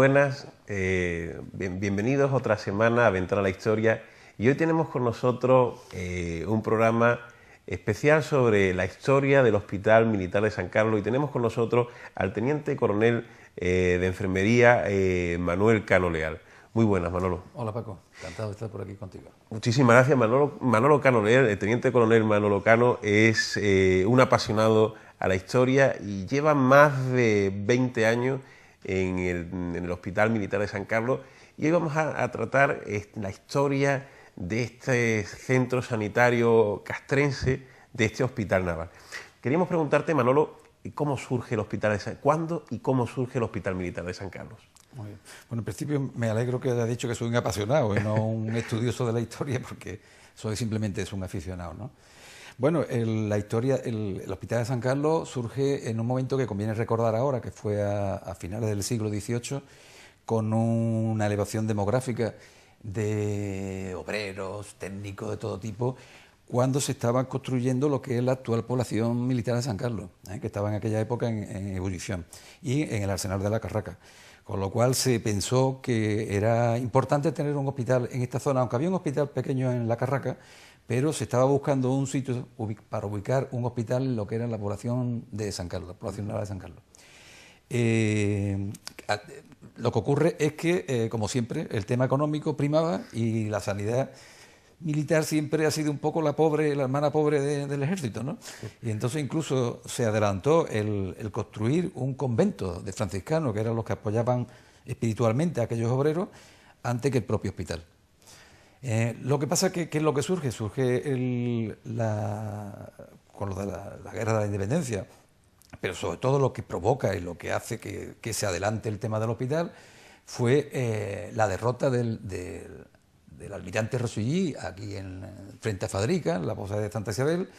buenas, bienvenidos otra semana a Ventana a la Historia, y hoy tenemos con nosotros un programa especial sobre la historia del Hospital Militar de San Carlos, y tenemos con nosotros al Teniente Coronel de Enfermería Manuel Cano Leal. Muy buenas, Manolo. Hola, Paco, encantado de estar por aquí contigo. Muchísimas gracias, Manolo. Manolo Cano Leal, el Teniente Coronel Manolo Cano, es un apasionado a la historia y lleva más de 20 años en el Hospital Militar de San Carlos, y hoy vamos a tratar la historia de este centro sanitario castrense, de este hospital naval. Queríamos preguntarte, Manolo, ¿cómo surge el Hospital de San ¿Cuándo y cómo surge el Hospital Militar de San Carlos? Muy bien. Bueno, en principio me alegro que haya dicho que soy un apasionado y no un estudioso de la historia, porque soy simplemente un aficionado, ¿no? Bueno, la historia, el Hospital de San Carlos surge en un momento que conviene recordar ahora, que fue a finales del siglo XVIII, con una elevación demográfica de obreros, técnicos de todo tipo, cuando se estaba construyendo lo que es la actual población militar de San Carlos, que estaba en aquella época en ebullición, y en el Arsenal de la Carraca. Con lo cual se pensó que era importante tener un hospital en esta zona, aunque había un hospital pequeño en la Carraca, pero se estaba buscando un sitio para ubicar un hospital en lo que era la población de San Carlos, la población naval de San Carlos. Lo que ocurre es que, como siempre, el tema económico primaba y la sanidad militar siempre ha sido un poco la hermana pobre del ejército, ¿no? Y entonces incluso se adelantó el construir un convento de franciscanos, que eran los que apoyaban espiritualmente a aquellos obreros, antes que el propio hospital. Lo que pasa que, ¿qué es lo que surge? Surge con lo de la guerra de la independencia, pero sobre todo lo que provoca y lo que hace que se adelante el tema del hospital fue la derrota del almirante Rossellí aquí frente a Fadrica, en la posada de Santa Isabel,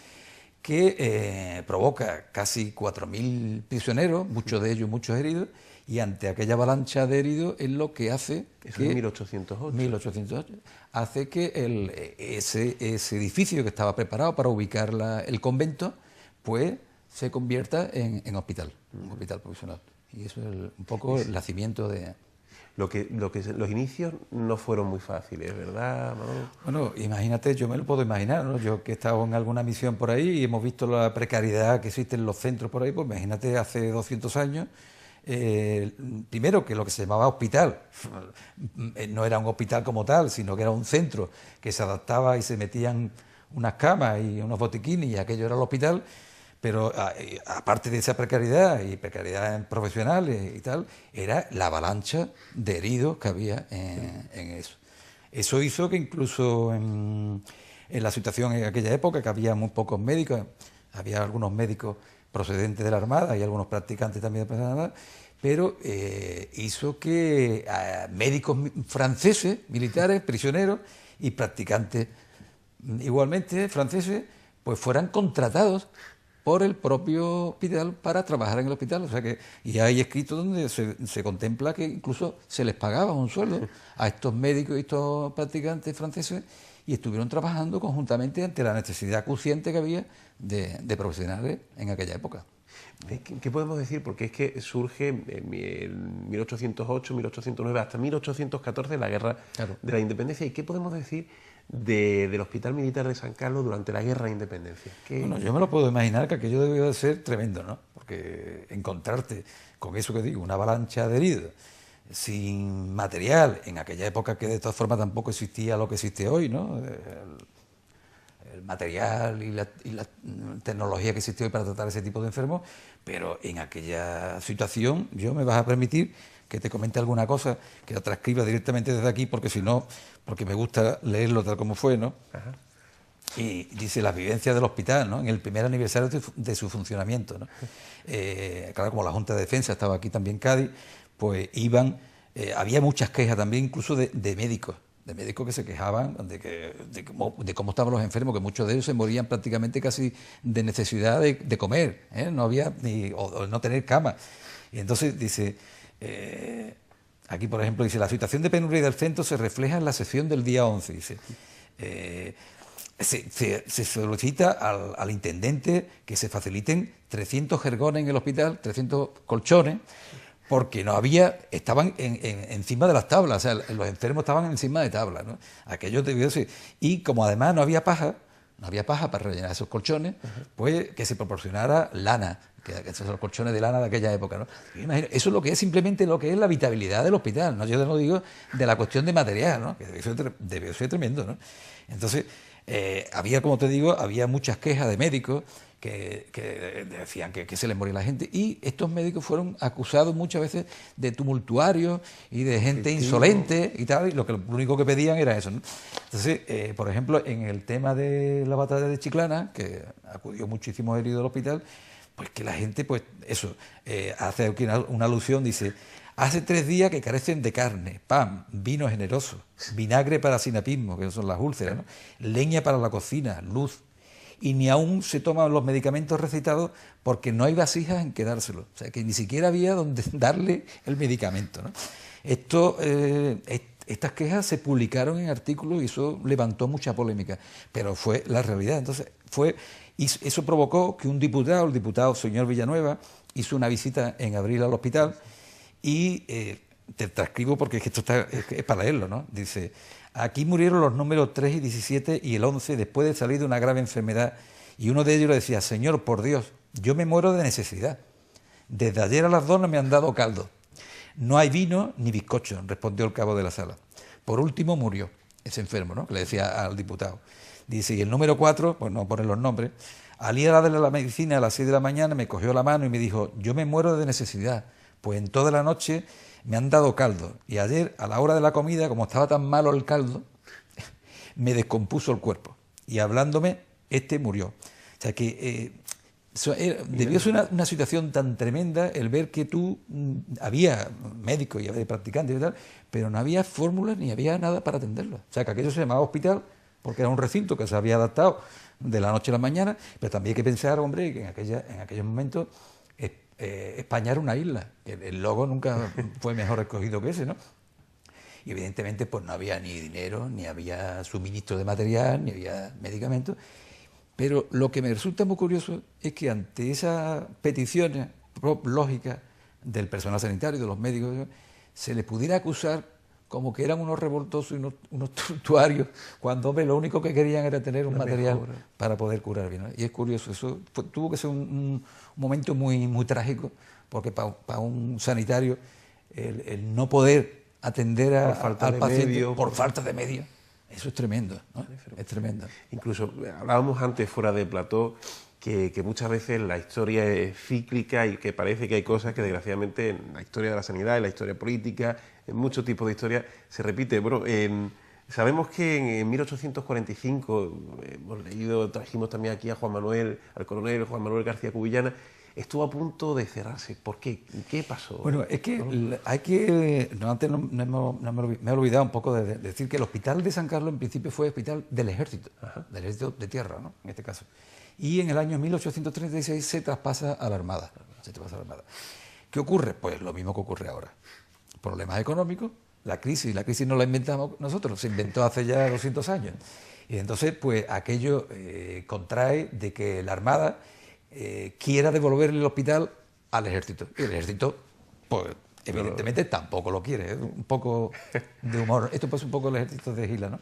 que provoca casi 4.000 prisioneros, muchos de ellos muchos heridos, y ante aquella avalancha de heridos es lo que hace Eso es 1808. Hace que ese edificio que estaba preparado para ubicar el convento, pues se convierta en hospital, un hospital provisional. Y eso es un poco el nacimiento de... Los inicios no fueron muy fáciles, ¿verdad, Manolo? Bueno, imagínate, yo me lo puedo imaginar, ¿no? Yo que he estado en alguna misión por ahí y hemos visto la precariedad que existe en los centros por ahí, pues imagínate hace 200 años, primero que lo que se llamaba hospital no era un hospital como tal, sino que era un centro que se adaptaba y se metían unas camas y unos botiquines y aquello era el hospital. Pero aparte de esa precariedad y precariedad en profesionales y tal, era la avalancha de heridos que había en eso. Eso hizo que incluso en la situación en aquella época, que había muy pocos médicos, había algunos médicos procedentes de la Armada y algunos practicantes también de la Armada, pero hizo que médicos franceses, militares, prisioneros y practicantes igualmente franceses, pues fueran contratados por el propio hospital para trabajar en el hospital. O sea que, y hay escritos donde se contempla que incluso se les pagaba un sueldo a estos médicos y estos practicantes franceses, y estuvieron trabajando conjuntamente ante la necesidad acuciante que había de profesionales en aquella época. ¿Qué podemos decir? Porque es que surge en 1808, 1809, hasta 1814 la Guerra de la Independencia. ¿Y qué podemos decir del Hospital Militar de San Carlos durante la Guerra de Independencia? Bueno, yo me lo puedo imaginar que aquello debió de ser tremendo, ¿no? Porque encontrarte con eso que digo, una avalancha de heridos, sin material, en aquella época que de todas formas tampoco existía lo que existe hoy, ¿no? El material y la tecnología que existe hoy para tratar ese tipo de enfermos, pero en aquella situación yo me vas a permitir que te comente alguna cosa, que la transcriba directamente desde aquí, porque si no, porque me gusta leerlo tal como fue, ¿no? Ajá. Y dice las vivencias del hospital, ¿no? En el primer aniversario de su funcionamiento, ¿no? Claro, como la Junta de Defensa estaba aquí también en Cádiz, pues iban, había muchas quejas también incluso de médicos que se quejaban de cómo estaban los enfermos, que muchos de ellos se morían prácticamente casi de necesidad de comer, ¿eh? No había o no tener cama. Y entonces dice, aquí por ejemplo dice, la situación de penuria del centro se refleja en la sesión del día 11, dice. Se solicita al intendente que se faciliten 300 jergones en el hospital, 300 colchones, porque no había, estaban encima de las tablas, o sea, los enfermos estaban encima de tablas, ¿no? Aquello debió ser. Y como además no había paja para rellenar esos colchones, pues que se proporcionara lana, que esos son los colchones de lana de aquella época, ¿no? Imagino, eso es lo que es simplemente lo que es la habitabilidad del hospital, ¿no? Yo no digo de la cuestión de material, ¿no? Que debió ser tremendo, ¿no? Entonces, había, como te digo, había muchas quejas de médicos que decían que se les moría la gente, y estos médicos fueron acusados muchas veces de tumultuarios y de gente insolente y tal, y lo único que pedían era eso, ¿no? Entonces, por ejemplo, en el tema de la batalla de Chiclana, que acudió muchísimos heridos al hospital, pues que la gente, pues eso, hace aquí una alusión, dice: hace 3 días que carecen de carne, pan, vino generoso, vinagre para sinapismo, que son las úlceras, ¿no? Leña para la cocina, luz, y ni aún se toman los medicamentos recetados porque no hay vasijas en que dárselo. O sea, que ni siquiera había donde darle el medicamento, ¿no? Estas quejas se publicaron en artículos y eso levantó mucha polémica, pero fue la realidad. Entonces, eso provocó que el diputado señor Villanueva, hizo una visita en abril al hospital y te transcribo porque esto es para leerlo, ¿no? Dice: aquí murieron los números 3 y 17 y el 11 después de salir de una grave enfermedad, y uno de ellos le decía: Señor, por Dios, yo me muero de necesidad. Desde ayer a las 2 no me han dado caldo. No hay vino ni bizcocho, respondió el cabo de la sala. Por último murió ese enfermo, ¿no? Que le decía al diputado. Dice, y el número 4, pues no ponen los nombres, al ir a darle la medicina a las 6 de la mañana me cogió la mano y me dijo: yo me muero de necesidad, pues en toda la noche me han dado caldo, y ayer a la hora de la comida, como estaba tan malo el caldo, me descompuso el cuerpo, y hablándome, murió. O sea que debió ser una situación tan tremenda el ver que había médicos y había practicantes y tal, pero no había fórmulas ni había nada para atenderlos. O sea que aquello se llamaba hospital porque era un recinto que se había adaptado de la noche a la mañana, pero también hay que pensar, hombre, que en aquellos momentos España era una isla, el logo nunca fue mejor escogido que ese, ¿no? Y evidentemente pues no había ni dinero, ni había suministro de material, ni había medicamentos. Pero lo que me resulta muy curioso es que ante esas peticiones lógicas del personal sanitario y de los médicos, se les pudiera acusar como que eran unos revoltosos y unos tumultuarios, cuando, hombre, lo único que querían era tener un material para poder curar bien, ¿no? Y es curioso, eso tuvo que ser un momento muy, muy trágico, porque para un sanitario el no poder atender al paciente por falta de medios, eso es tremendo, ¿no? Es tremendo. Incluso hablábamos antes fuera de plató que muchas veces la historia es cíclica y que parece que hay cosas que desgraciadamente en la historia de la sanidad, en la historia política, en muchos tipos de historias se repite. Bueno, sabemos que en 1845, hemos leído, trajimos también aquí al coronel Juan Manuel García Cubillana, estuvo a punto de cerrarse. ¿Por qué? ¿Qué pasó? Bueno, es que hay que... antes me he olvidado un poco de decir que el hospital de San Carlos en principio fue hospital del ejército, del ejército de tierra, ¿no? En este caso. Y en el año 1836 se traspasa a la Armada. ¿Qué ocurre? Pues lo mismo que ocurre ahora. Problemas económicos, la crisis no la inventamos nosotros, se inventó hace ya 200 años. Y entonces, pues aquello contrae de que la Armada quiera devolverle el hospital al ejército. Y el ejército, pues evidentemente tampoco lo quiere. Es un poco de humor. Esto pues un poco el ejército de Gila, ¿no?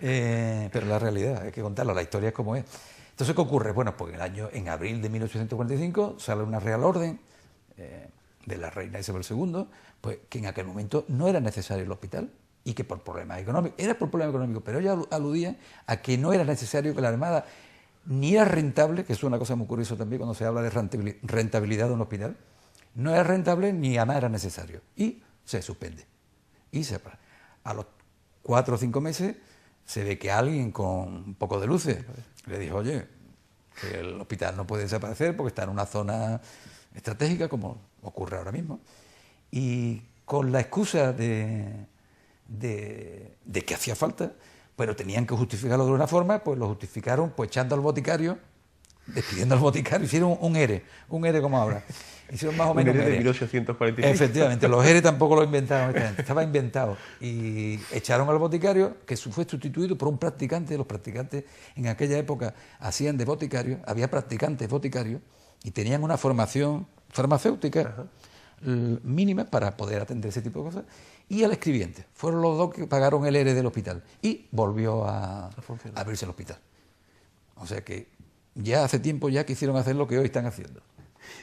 Pero la realidad, hay que contarla, la historia es como es. Entonces, ¿qué ocurre? Bueno, pues en abril de 1845 sale una real orden de la reina Isabel II, pues que en aquel momento no era necesario el hospital y que por problemas económicos, era por problemas económicos, pero ella aludía a que no era necesario que la Armada ni era rentable, que es una cosa muy curiosa también cuando se habla de rentabilidad de un hospital, no era rentable ni además era necesario. Y se suspende. Y a los 4 o 5 meses se ve que alguien con un poco de luces le dijo: oye, que el hospital no puede desaparecer porque está en una zona estratégica, como ocurre ahora mismo. Y con la excusa de que hacía falta, pero tenían que justificarlo de una forma, pues lo justificaron pues echando al boticario, despidiendo al boticario, hicieron un ERE como ahora. Hicieron más o menos un ERE de 1845. Efectivamente, los ERE tampoco lo inventaron esta gente, estaba inventado. Y echaron al boticario, que fue sustituido por un practicante. Los practicantes en aquella época hacían de boticario, había practicantes boticarios y tenían una formación farmacéutica. mínimas para poder atender ese tipo de cosas, y al escribiente. Fueron los dos que pagaron el ERE del hospital y volvió a abrirse el hospital. O sea que ya hace tiempo ya quisieron hacer lo que hoy están haciendo.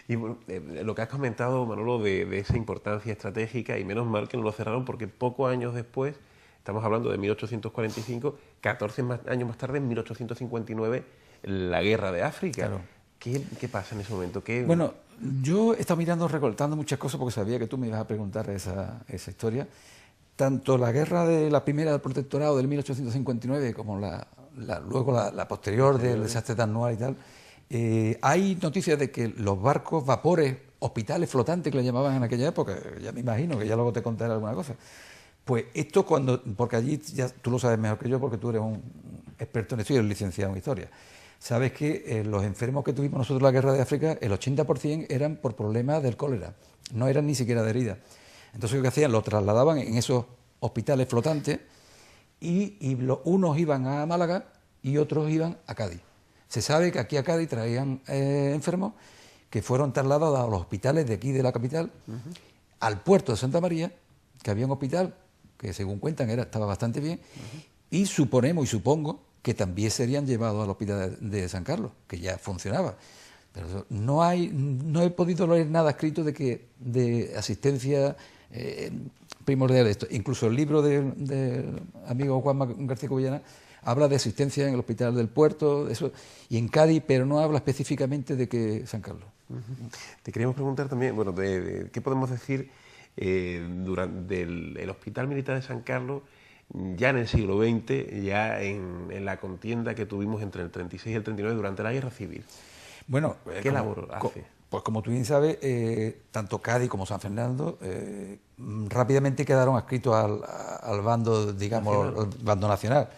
Y bueno, lo que has comentado, Manolo, de esa importancia estratégica, y menos mal que no lo cerraron, porque pocos años después, estamos hablando de 1845, 14 años más tarde, en 1859, la guerra de África. Claro. ¿Qué pasa en ese momento? Bueno, yo he estado mirando, recortando muchas cosas porque sabía que tú me ibas a preguntar esa historia. Tanto la guerra de la primera del protectorado del 1859 como luego la posterior del desastre de Anual y tal, hay noticias de que los barcos, vapores, hospitales flotantes que le llamaban en aquella época, ya me imagino que ya luego te contaré alguna cosa, pues esto porque allí ya tú lo sabes mejor que yo porque tú eres un experto en esto y eres licenciado en historia. Sabes que los enfermos que tuvimos nosotros en la guerra de África, el 80% eran por problemas del cólera, no eran ni siquiera de herida. Entonces lo que hacían, lo trasladaban en esos hospitales flotantes y unos iban a Málaga y otros iban a Cádiz. Se sabe que aquí a Cádiz traían enfermos que fueron trasladados a los hospitales de aquí de la capital, al puerto de Santa María, que había un hospital que según cuentan estaba bastante bien, y suponemos y supongo que también serían llevados al hospital de San Carlos, que ya funcionaba. Pero no he podido leer nada escrito de asistencia primordial de esto. Incluso el libro del amigo Juan García Cubillana habla de asistencia en el hospital del puerto, eso, y en Cádiz, pero no habla específicamente de que San Carlos. Te queríamos preguntar también, bueno, ¿qué podemos decir durante el Hospital Militar de San Carlos, ya en el siglo XX, ya en la contienda que tuvimos entre el 36 y el 39 durante la Guerra Civil? Bueno, ¿qué labor hace? Pues como tú bien sabes, tanto Cádiz como San Fernando rápidamente quedaron adscritos al bando, digamos, al bando nacional.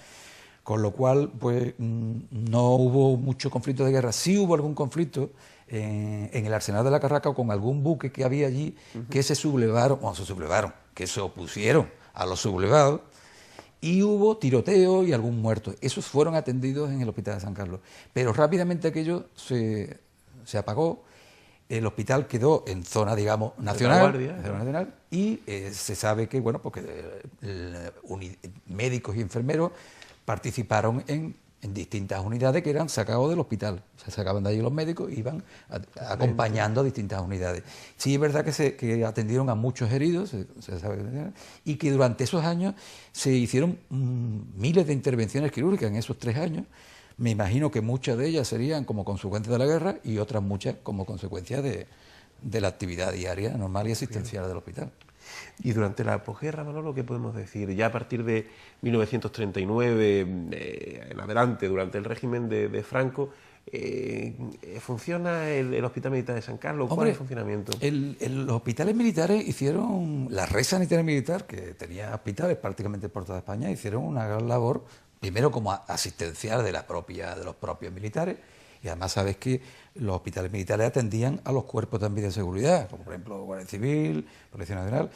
Con lo cual, pues no hubo mucho conflicto de guerra. Sí hubo algún conflicto en el Arsenal de la Carraca con algún buque que había allí que se sublevaron, que se opusieron a los sublevados, y hubo tiroteo y algún muerto. Esos fueron atendidos en el Hospital de San Carlos. Pero rápidamente aquello se apagó. El hospital quedó en zona, digamos, nacional, y se sabe que, bueno, porque médicos y enfermeros participaron en distintas unidades que eran sacados del hospital. Se sacaban de allí los médicos e iban acompañando a distintas unidades. Sí, es verdad que atendieron a muchos heridos, se sabe, y que durante esos años se hicieron miles de intervenciones quirúrgicas en esos 3 años. Me imagino que muchas de ellas serían como consecuencia de la guerra y otras muchas como consecuencia de la actividad diaria normal y asistencial del hospital. Y durante la posguerra, Manolo, ¿qué podemos decir? Ya a partir de 1939 en adelante, durante el régimen de Franco, ¿funciona el Hospital Militar de San Carlos? ¿Cuál es el funcionamiento? Los hospitales militares hicieron, la Red Sanitaria Militar, que tenía hospitales prácticamente por toda España, hicieron una gran labor, primero como asistencial de los propios militares, y además sabes que los hospitales militares atendían a los cuerpos también de seguridad, como por ejemplo Guardia Civil, Policía Nacional,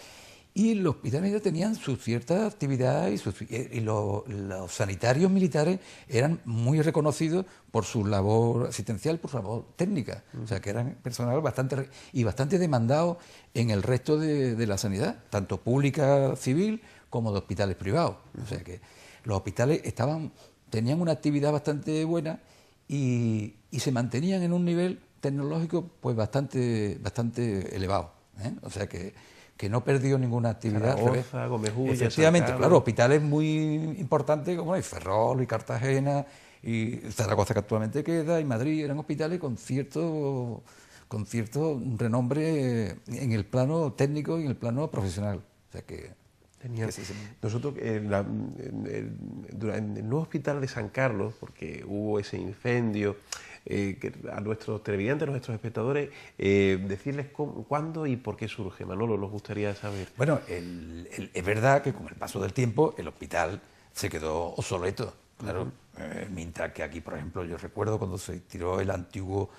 y los hospitales militares tenían su cierta actividad y los sanitarios militares eran muy reconocidos por su labor asistencial, por su labor técnica, o sea que eran personal bastante demandado en el resto de la sanidad, tanto pública civil como de hospitales privados, o sea que los hospitales tenían una actividad bastante buena y se mantenían en un nivel tecnológico pues bastante elevado, o sea que no perdió ninguna actividad. Zaragoza, Gómez-Ulla, efectivamente, claro, hospitales muy importantes como Ferrol y Cartagena y Zaragoza, que actualmente queda, y Madrid, eran hospitales con cierto renombre en el plano técnico y en el plano profesional, o sea que genial. Nosotros, durante el nuevo hospital de San Carlos, porque hubo ese incendio, que a nuestros televidentes, a nuestros espectadores, decirles cuándo y por qué surge. Manolo, nos gustaría saber. Bueno, es verdad que con el paso del tiempo el hospital se quedó obsoleto, claro. Mientras que aquí, por ejemplo, yo recuerdo cuando se tiró el antiguo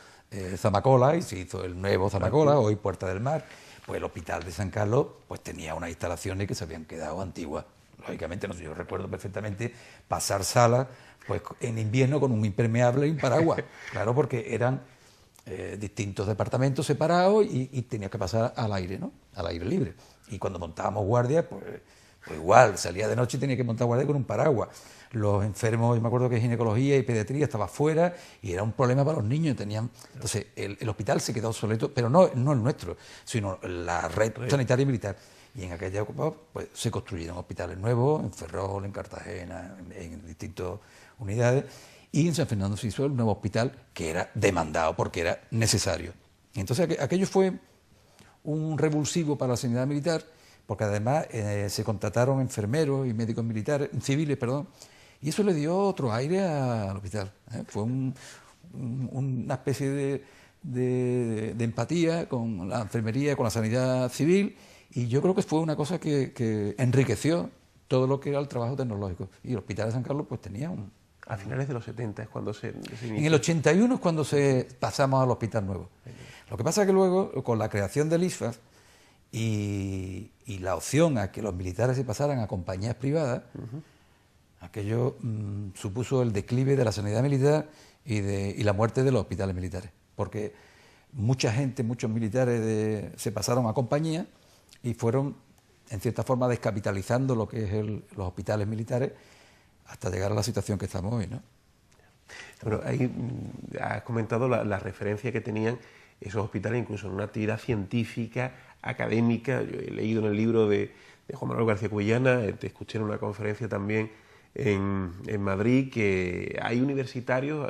Zamacola y se hizo el nuevo Zamacola, hoy Puerta del Mar, pues el hospital de San Carlos pues tenía unas instalaciones que se habían quedado antiguas. Lógicamente, yo recuerdo perfectamente pasar salas pues en invierno con un impermeable y un paraguas. Claro, porque eran distintos departamentos separados y tenía que pasar al aire, ¿no? Al aire libre. Y cuando montábamos guardia, pues igual, salía de noche y tenía que montar guardia con un paraguas. Los enfermos, yo me acuerdo que ginecología y pediatría estaba fuera y era un problema para los niños. Entonces, el hospital se quedó obsoleto, pero no el nuestro, sino la red sanitaria y militar. Y en aquella época pues, se construyeron hospitales nuevos, en Ferrol, en Cartagena, en distintas unidades. Y en San Fernando se hizo el nuevo hospital que era demandado porque era necesario. Entonces, aquello fue un revulsivo para la sanidad militar, porque además se contrataron enfermeros y médicos militares, civiles, perdón, y eso le dio otro aire al hospital. Fue una especie de empatía con la enfermería, con la sanidad civil, y yo creo que fue una cosa que enriqueció todo lo que era el trabajo tecnológico. Y el Hospital de San Carlos pues tenía un... A finales de los 70 es cuando se inició. En el 81 es cuando pasamos al Hospital Nuevo. Lo que pasa es que luego, con la creación del ISFAF y la opción a que los militares se pasaran a compañías privadas, aquello supuso el declive de la sanidad militar y la muerte de los hospitales militares. Porque mucha gente, muchos militares se pasaron a compañías y fueron, en cierta forma, descapitalizando lo que es los hospitales militares hasta llegar a la situación que estamos hoy, ¿no? Bueno, ahí has comentado la referencia que tenían esos hospitales, incluso en una actividad científica, académica. Yo he leído en el libro de Juan Manuel García Cuellana, te escuché en una conferencia también en Madrid, que hay universitarios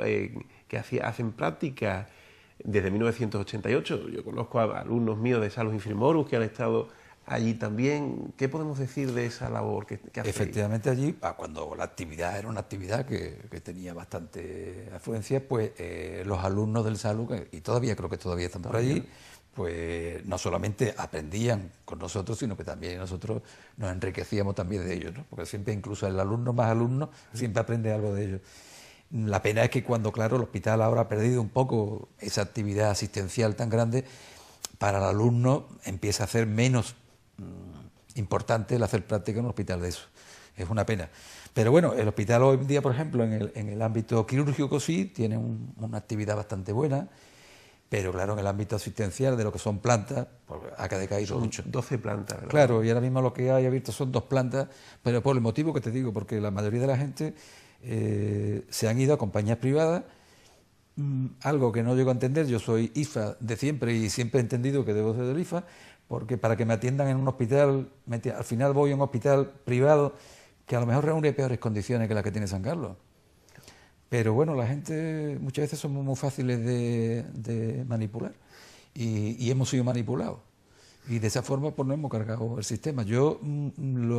que hacen prácticas desde 1988. Yo conozco a alumnos míos de Salus Infirmorum que han estado allí también. ¿Qué podemos decir de esa labor que hace? Efectivamente, allí, cuando la actividad era una actividad que tenía bastante afluencia, pues los alumnos del Salus, y todavía creo que todavía están por allí, pues no solamente aprendían con nosotros, sino que también nosotros nos enriquecíamos también de ellos, ¿no? Porque siempre, incluso el alumno más alumno, siempre aprende algo de ellos. La pena es que cuando, claro, el hospital ahora ha perdido un poco esa actividad asistencial tan grande, para el alumno empieza a hacer menos importante el hacer práctica en un hospital de eso. Es una pena. Pero bueno, el hospital hoy en día, por ejemplo, en el ámbito quirúrgico sí, tiene una actividad bastante buena, pero claro, en el ámbito asistencial de lo que son plantas, pues ha decaído mucho. 12 plantas, ¿verdad? Claro, y ahora mismo lo que hay abierto son 2 plantas, pero por el motivo que te digo, porque la mayoría de la gente se han ido a compañías privadas, algo que no llego a entender. Yo soy IFA de siempre y siempre he entendido que debo ser del IFA, porque para que me atiendan en un hospital, al final voy a un hospital privado que a lo mejor reúne peores condiciones que las que tiene San Carlos. Pero bueno, la gente muchas veces somos muy fáciles de manipular y hemos sido manipulados. Y de esa forma pues no hemos cargado el sistema. Yo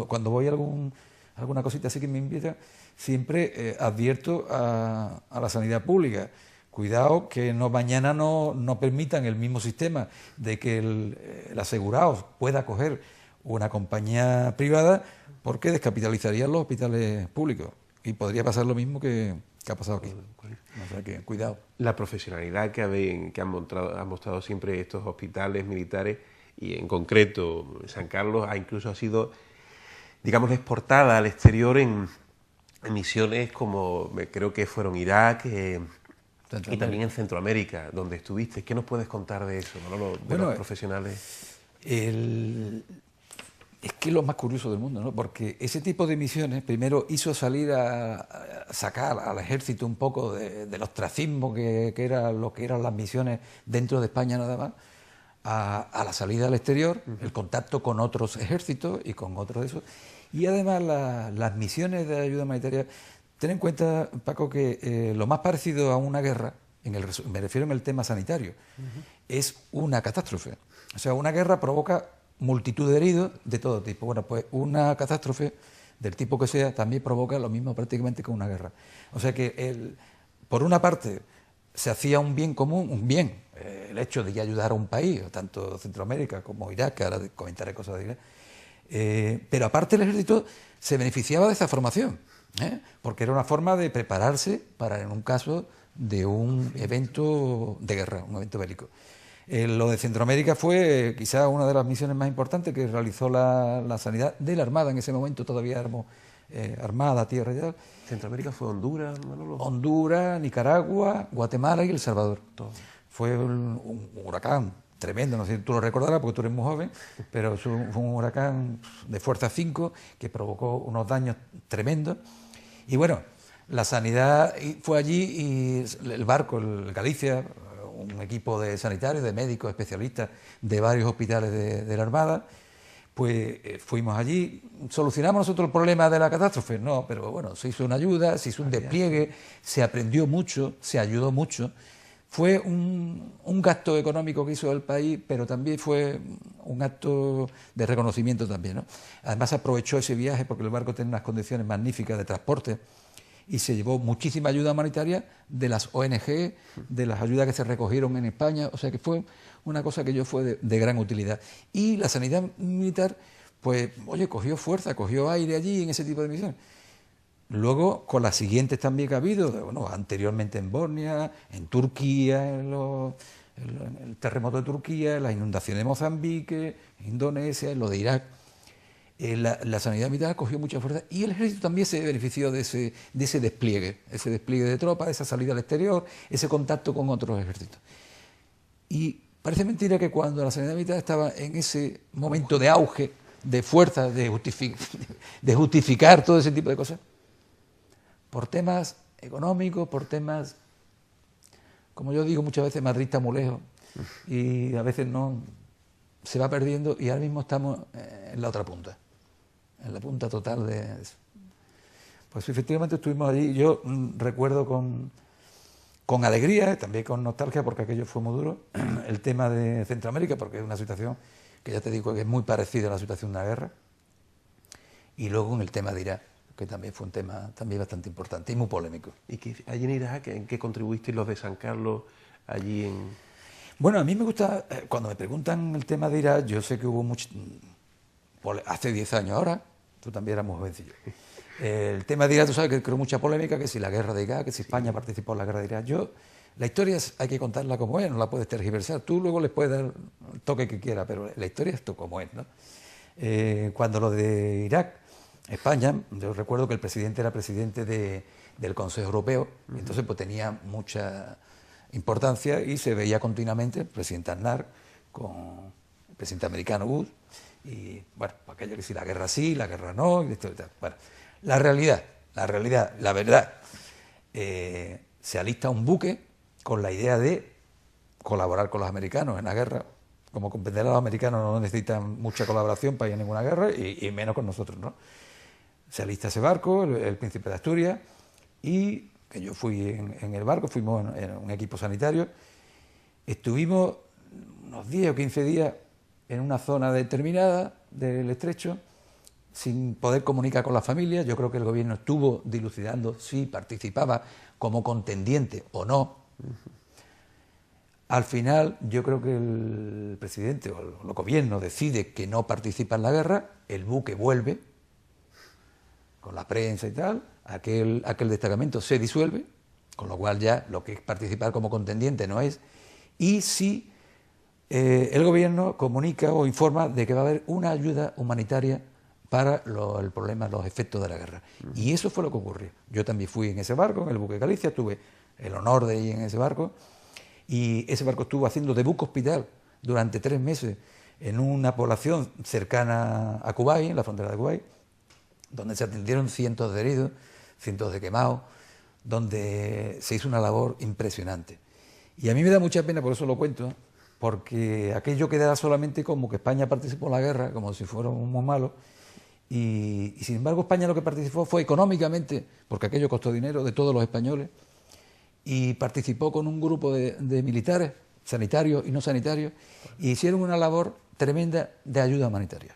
cuando voy a alguna cosita así que me invita, siempre advierto a la sanidad pública. Cuidado que mañana no permitan el mismo sistema de que el asegurado pueda coger una compañía privada, porque descapitalizarían los hospitales públicos. Y podría pasar lo mismo que ha pasado aquí. O sea que, cuidado. La profesionalidad que han mostrado siempre estos hospitales militares, y en concreto San Carlos, incluso ha sido, digamos, exportada al exterior en misiones como creo que fueron Irak, y también en Centroamérica, donde estuviste. ¿Qué nos puedes contar de eso, Manolo, de los profesionales? Es que es lo más curioso del mundo, ¿no? Porque ese tipo de misiones primero hizo salir a sacar al ejército un poco del ostracismo que era lo que eran las misiones dentro de España nada más, a la salida al exterior, el contacto con otros ejércitos y con otros de esos. Y además las misiones de ayuda humanitaria. Ten en cuenta, Paco, que lo más parecido a una guerra, me refiero en el tema sanitario, es una catástrofe. O sea, una guerra provoca multitud de heridos de todo tipo. Bueno, pues una catástrofe del tipo que sea también provoca lo mismo prácticamente que una guerra. O sea que, por una parte, se hacía un bien común, el hecho de ayudar a un país, tanto Centroamérica como Irak, que ahora comentaré cosas de Irak, pero aparte el ejército se beneficiaba de esa formación. Porque era una forma de prepararse para en un caso de un evento de guerra, un evento bélico. Lo de Centroamérica fue quizá una de las misiones más importantes que realizó la sanidad de la Armada. En ese momento todavía éramos Armada, tierra y tal. ¿Centroamérica fue Honduras, Manolo? Honduras, Nicaragua, Guatemala y El Salvador. Todo. Fue un huracán tremendo, no sé si tú lo recordarás porque tú eres muy joven, pero fue un huracán de fuerza 5 que provocó unos daños tremendos. Y bueno, la sanidad fue allí y el barco, el Galicia, un equipo de sanitarios, de médicos, especialistas de varios hospitales de la Armada, pues fuimos allí. ¿Solucionamos nosotros el problema de la catástrofe? No, pero bueno, se hizo una ayuda, se hizo un despliegue, se aprendió mucho, se ayudó mucho. Fue un gasto económico que hizo el país, pero también fue un acto de reconocimiento también, ¿no? Además aprovechó ese viaje porque el barco tenía unas condiciones magníficas de transporte y se llevó muchísima ayuda humanitaria de las ONG, de las ayudas que se recogieron en España, o sea que fue una cosa que fue de gran utilidad. Y la sanidad militar, pues, oye, cogió fuerza, cogió aire allí en ese tipo de misiones. Luego, con las siguientes también que ha habido, bueno, anteriormente en Bosnia, en Turquía, en el terremoto de Turquía, en las inundaciones de Mozambique, en Indonesia, en lo de Irak, la sanidad militar cogió mucha fuerza y el ejército también se benefició de ese despliegue de tropas, esa salida al exterior, ese contacto con otros ejércitos. Y parece mentira que cuando la sanidad militar estaba en ese momento de auge, de fuerza, de justificar todo ese tipo de cosas, por temas económicos, por temas, como yo digo muchas veces, madrista muy lejos, y a veces no se va perdiendo y ahora mismo estamos en la otra punta, en la punta total de eso. Pues efectivamente estuvimos allí, yo recuerdo con alegría, también con nostalgia, porque aquello fue muy duro, el tema de Centroamérica, porque es una situación que ya te digo que es muy parecida a la situación de una guerra, y luego en el tema de Irak, que también fue un tema también bastante importante y muy polémico. ¿Y que allí en Irak en qué contribuisteis los de San Carlos allí en...? Bueno, a mí me gusta, cuando me preguntan el tema de Irak, yo sé que hubo mucho, hace 10 años ahora, tú también eras muy jovencillo. El tema de Irak, tú sabes que creó mucha polémica, que si la guerra de Irak, que si España participó en la guerra de Irak. La historia hay que contarla como es, no la puedes tergiversar. Tú luego les puedes dar el toque que quieras, pero la historia es como es, ¿no? Cuando lo de Irak, España, yo recuerdo que el presidente era presidente del Consejo Europeo, y entonces pues tenía mucha importancia y se veía continuamente el presidente Aznar con el presidente americano Bush, y bueno, aquello que si la guerra sí, la guerra no, y esto y tal. Bueno, la verdad, se alista un buque con la idea de colaborar con los americanos en la guerra. Como comprenderán, los americanos no necesitan mucha colaboración para ir a ninguna guerra, y menos con nosotros, ¿no? Se alista ese barco, el Príncipe de Asturias, y que yo fui en el barco, fuimos en un equipo sanitario, estuvimos unos 10 o 15 días en una zona determinada del estrecho, sin poder comunicar con la familia. Yo creo que el gobierno estuvo dilucidando si participaba como contendiente o no. Al final, yo creo que el presidente o el gobierno decide que no participa en la guerra, el buque vuelve, con la prensa y tal, aquel destacamento se disuelve, con lo cual ya lo que es participar como contendiente no es, y sí el gobierno comunica o informa de que va a haber una ayuda humanitaria para el problema, los efectos de la guerra. Y eso fue lo que ocurrió. Yo también fui en ese barco, en el buque Galicia, tuve el honor de ir en ese barco, y ese barco estuvo haciendo de buque hospital durante 3 meses en una población cercana a Kuwait, en la frontera de Kuwait, donde se atendieron cientos de heridos, cientos de quemados, donde se hizo una labor impresionante. Y a mí me da mucha pena, por eso lo cuento, porque aquello quedaba solamente como que España participó en la guerra, como si fuera muy malo, y sin embargo España lo que participó fue económicamente, porque aquello costó dinero de todos los españoles, y participó con un grupo de militares, sanitarios y no sanitarios, y hicieron una labor tremenda de ayuda humanitaria.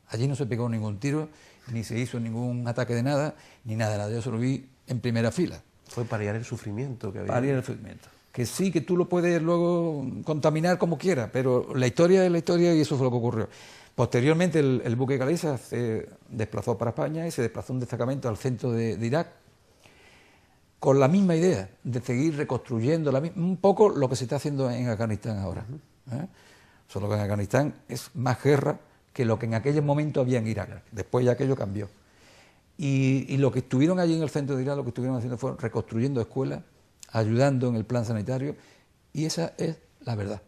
Allí no se pegó ningún tiro, ni se hizo ningún ataque de nada, ni nada de nada. Yo se lo vi en primera fila. Fue paliar el sufrimiento que había. Paliar el sufrimiento. Que sí, que tú lo puedes luego contaminar como quieras, pero la historia es la historia y eso fue lo que ocurrió. Posteriormente el buque Galicia se desplazó para España y se desplazó un destacamento al centro de Irak con la misma idea de seguir reconstruyendo un poco lo que se está haciendo en Afganistán ahora. Solo que en Afganistán es más guerra que lo que en aquel momento había en Irak. Después ya aquello cambió. Y lo que estuvieron allí en el centro de Irak, lo que estuvieron haciendo fue reconstruyendo escuelas, ayudando en el plan sanitario, Y esa es la verdad.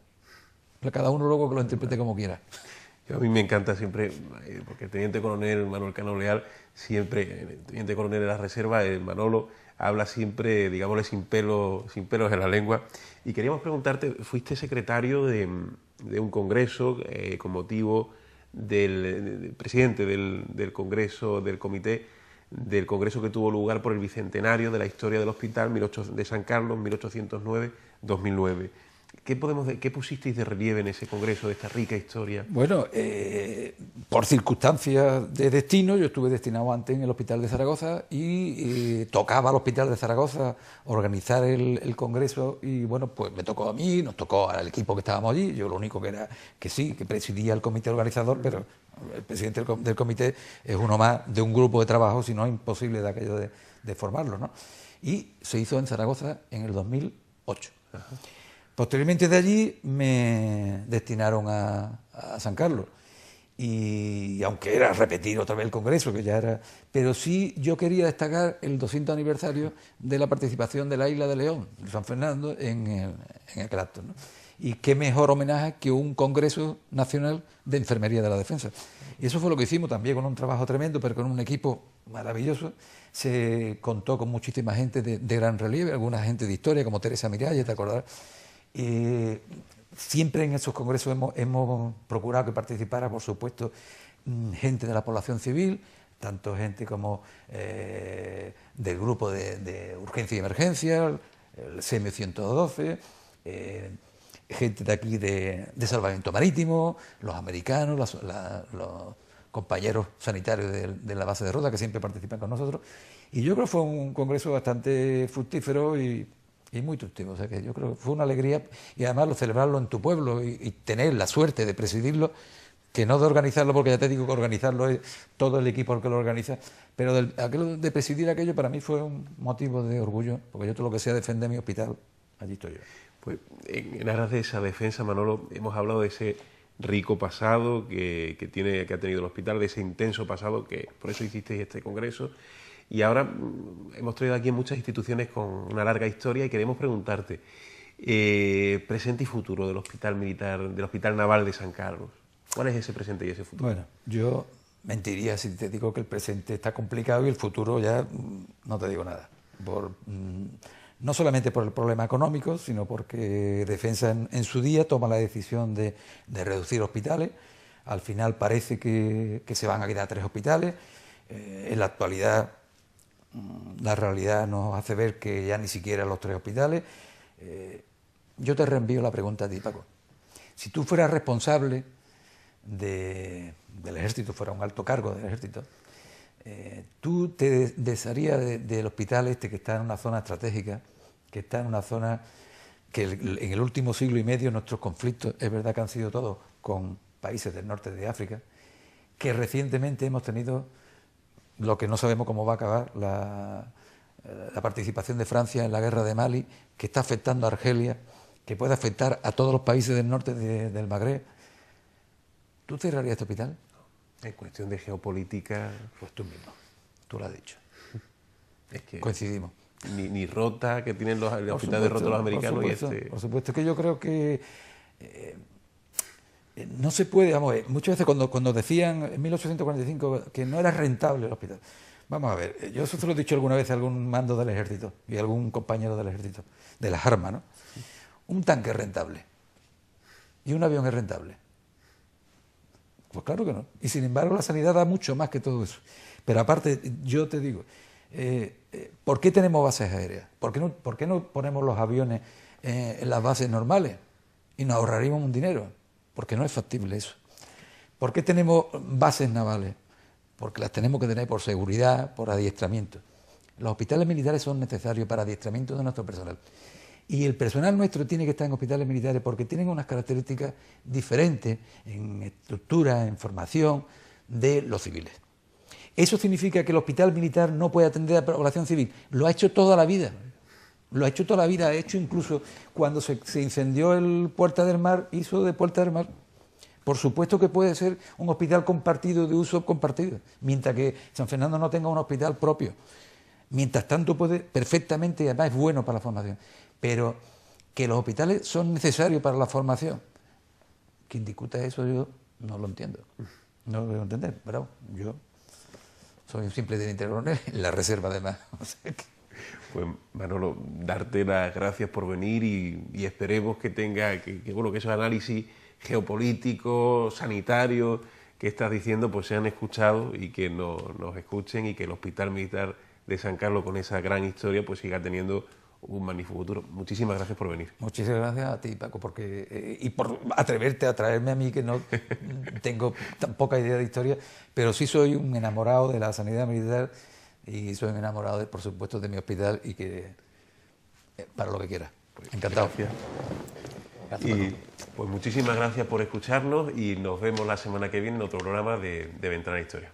Cada uno luego que lo interprete como quiera. A mí me encanta siempre, porque el teniente coronel Manuel Cano Leal, siempre, el teniente coronel de la reserva, Manolo, habla siempre, digámosle, sin pelos en la lengua. Y queríamos preguntarte, fuiste secretario de un congreso con motivo del presidente del congreso, del comité, del congreso que tuvo lugar por el bicentenario de la historia del hospital de San Carlos, 1809-2009. ¿Qué pusisteis de relieve en ese congreso de esta rica historia? Bueno, por circunstancias de destino, yo estuve destinado antes en el Hospital de Zaragoza y tocaba al Hospital de Zaragoza organizar el congreso y bueno, pues me tocó a mí, nos tocó al equipo que estábamos allí, yo lo único que era que sí, que presidía el comité organizador, pero el presidente del comité es uno más de un grupo de trabajo, si no es imposible de aquello de formarlo, ¿no? Y se hizo en Zaragoza en el 2008. Ajá. Posteriormente de allí me destinaron a San Carlos y aunque era repetir otra vez el congreso, que ya era, pero sí yo quería destacar el 200 aniversario de la participación de la Isla de León, de San Fernando, en aquel acto, ¿no? Y qué mejor homenaje que un congreso nacional de enfermería de la defensa. Y eso fue lo que hicimos también con un trabajo tremendo, pero con un equipo maravilloso. Se contó con muchísima gente de gran relieve, alguna gente de historia como Teresa Miralles, ¿te acordarás? Siempre en esos congresos hemos procurado que participara, por supuesto, gente de la población civil, tanto gente como del grupo de urgencia y emergencia, el CM-112, gente de aquí de salvamento marítimo, los americanos, los compañeros sanitarios de la base de Rota, que siempre participan con nosotros. Y yo creo que fue un congreso bastante fructífero y muy instructivo, o sea que yo creo que fue una alegría y además celebrarlo en tu pueblo y tener la suerte de presidirlo, que no de organizarlo, porque ya te digo que organizarlo es todo el equipo el que lo organiza, pero aquello de presidir aquello para mí fue un motivo de orgullo, porque yo todo lo que sea defender mi hospital, allí estoy yo. Pues en aras de esa defensa, Manolo, hemos hablado de ese rico pasado que ha tenido el hospital, de ese intenso pasado, que por eso hicisteis este congreso. Y ahora hemos traído aquí muchas instituciones con una larga historia y queremos preguntarte, presente y futuro del Hospital Militar, del Hospital Naval de San Carlos. ¿Cuál es ese presente y ese futuro? Bueno, yo mentiría si te digo que el presente está complicado y el futuro ya no te digo nada. No solamente por el problema económico, sino porque Defensa en su día toma la decisión de reducir hospitales. Al final parece que se van a quedar 3 hospitales. En la actualidad la realidad nos hace ver que ya ni siquiera los 3 hospitales. Yo te reenvío la pregunta a ti, Paco. Si tú fueras responsable del ejército, fuera un alto cargo del ejército, tú te desharías del hospital este que está en una zona estratégica, que está en una zona que en el último siglo y medio nuestros conflictos, es verdad que han sido todos con países del norte de África, que recientemente hemos tenido lo que no sabemos cómo va a acabar, la participación de Francia en la guerra de Mali, que está afectando a Argelia, que puede afectar a todos los países del norte del Magreb. ¿Tú cerrarías este hospital? En cuestión de geopolítica... Pues tú mismo, tú lo has dicho. Es que coincidimos. Ni Rota, que tienen el hospital de Rota los americanos por supuesto, y este... Por supuesto, que yo creo que... no se puede, vamos a ver, muchas veces cuando decían en 1845 que no era rentable el hospital, vamos a ver, yo eso se lo he dicho alguna vez a algún mando del ejército y a algún compañero del ejército, de las armas, ¿no? Un tanque es rentable y un avión es rentable. Pues claro que no. Y sin embargo la sanidad da mucho más que todo eso. Pero aparte, yo te digo, ¿por qué tenemos bases aéreas? ¿Por qué no ponemos los aviones en las bases normales? Y nos ahorraríamos un dinero. Porque no es factible eso. ¿Por qué tenemos bases navales? Porque las tenemos que tener por seguridad, por adiestramiento. Los hospitales militares son necesarios para adiestramiento de nuestro personal. Y el personal nuestro tiene que estar en hospitales militares porque tienen unas características diferentes en estructura, en formación de los civiles. ¿Eso significa que el hospital militar no puede atender a la población civil? Lo ha hecho toda la vida. Lo ha hecho toda la vida, ha hecho incluso cuando se incendió el Puerta del Mar, hizo de Puerta del Mar. Por supuesto que puede ser un hospital compartido, de uso compartido, mientras que San Fernando no tenga un hospital propio. Mientras tanto puede perfectamente, y además es bueno para la formación. Pero Que los hospitales son necesarios para la formación. Quien discuta eso yo no lo entiendo. No lo voy a entender, pero yo soy un simple teniente coronel, en la reserva además. O sea que... Pues Manolo, darte las gracias por venir y esperemos que tenga, bueno, que esos análisis geopolíticos, sanitarios que estás diciendo, pues sean escuchados y que nos escuchen, y que el Hospital Militar de San Carlos, con esa gran historia, pues siga teniendo un magnífico futuro. Muchísimas gracias por venir. Muchísimas gracias a ti, Paco, porque y por atreverte a traerme a mí, que no tengo tan poca idea de historia, pero sí soy un enamorado de la sanidad militar y soy un enamorado, por supuesto, de mi hospital, y que para lo que quiera. Pues, encantado. Gracias. Y pues muchísimas gracias por escucharnos y nos vemos la semana que viene en otro programa de Ventana Historia.